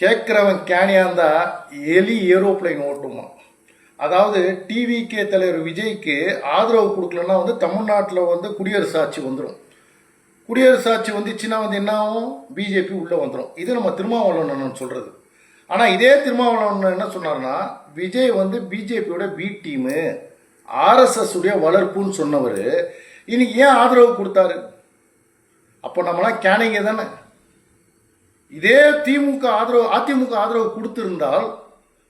கேட்குறவன் கேனியா இருந்தால் எலி ஏரோப்ளைன் ஓட்டுமா. அதாவது டிவிகே தலைவர் விஜய்க்கு ஆதரவு கொடுக்கலன்னா தமிழ்நாட்டில் குடியரசு ஆட்சி வந்துடும். குடியரசு ஆட்சி வந்துச்சுன்னா என்ன ஆகும்? பிஜேபி உள்ளே வந்துடும். இது நம்ம திருமாவளவன் சொல்கிறது. ஆனால் இதே திருமாவளவன் என்ன சொன்னார்னா, விஜய் பிஜேபியோட பி டீமு, ஆர்எஸ்எஸ் உடைய வளர்ப்புன்னு சொன்னவர் இன்னைக்கு ஏன் ஆதரவு கொடுத்தாரு? அப்போ நம்மளாம் கேனிங்க தானே. இதே அதிமுக ஆதரவு கொடுத்திருந்தால்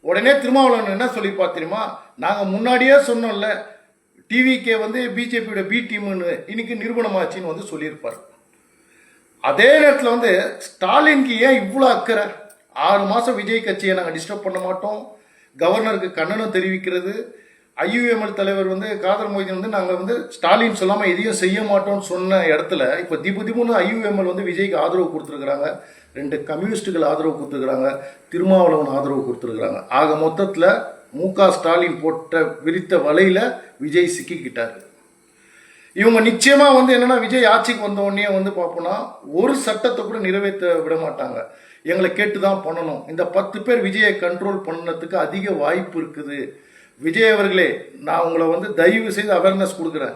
உடனே திருமாவளவன் என்ன சொல்லியிருப்பார் தெரியுமா? நாங்கள் முன்னாடியே சொன்னோம்ல, டிவிகே பிஜேபியோட பி டீம்னு இன்னைக்கு நிரூபணமாச்சின்னு சொல்லியிருப்பார். அதே நேரத்தில் ஸ்டாலினுக்கு ஏன் இவ்வளோ அக்கறை? 6 மாதம் விஜய் கட்சியை நாங்கள் டிஸ்டர்ப் பண்ண மாட்டோம், கவர்னருக்கு கண்டனம் தெரிவிக்கிறது. ஐயுஎம்எல் தலைவர் காதர் மொய்தீன் நாங்கள் ஸ்டாலின் சொல்லாமல் எதையும் செய்ய மாட்டோம்னு சொன்ன இடத்துல இப்போ திமுன்னு ஐயுஎம்எல் விஜய்க்கு ஆதரவு கொடுத்துருக்குறாங்க, 2 கம்யூனிஸ்டுகள் ஆதரவு கொடுத்துருக்குறாங்க, திருமாவளவன் ஆதரவு கொடுத்துருக்குறாங்க. ஆக மொத்தத்தில் மு.க. ஸ்டாலின் போட்ட விரித்த வலையில் விஜய் சிக்கிக்கிட்டார். இவங்க நிச்சயமா என்னன்னா, விஜய் ஆட்சிக்கு வந்த உடனே பார்ப்போம்னா ஒரு சட்டத்தை கூட நிறைவேற்ற விட மாட்டாங்க. எங்களை கேட்டு தான் பண்ணணும். இந்த 10 பேர் விஜயை கண்ட்ரோல் பண்ணதுக்கு அதிக வாய்ப்பு இருக்குது. விஜய் அவர்களே, நான் உங்களை தயவு செய்து அவேர்னஸ் கொடுக்குறேன்.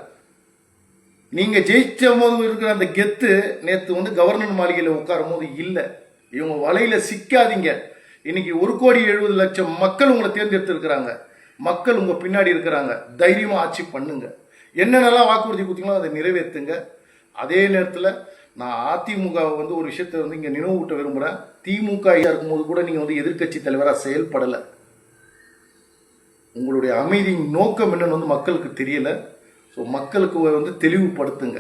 நீங்க ஜெயிச்ச போது இருக்கிற அந்த கெத்து நேற்று கவர்னர் மாளிகையில் உட்காரும் போது இல்லை. இவங்க வலையில சிக்காதீங்க. இன்னைக்கு 1,70,00,000 மக்கள் உங்களை தேர்ந்தெடுத்திருக்கிறாங்க. மக்கள் உங்க பின்னாடி இருக்கிறாங்க. தைரியமா ஆட்சி பண்ணுங்க. என்னென்னலாம் வாக்குறுதி கொடுத்தீங்களோ அதை நிறைவேற்றுங்க. அதே நேரத்தில் நான் அதிமுகவை ஒரு விஷயத்தை இங்கே நினைவூட்ட விரும்புகிறேன். திமுக இருக்கும்போது கூட நீங்கள் எதிர்கட்சி தலைவராக செயல்படலை. உங்களுடைய அமைதியின் நோக்கம் என்னன்னு மக்களுக்கு தெரியல. ஸோ மக்களுக்கு தெளிவுபடுத்துங்க.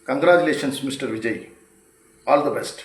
Congratulations mister Vijay. All the best.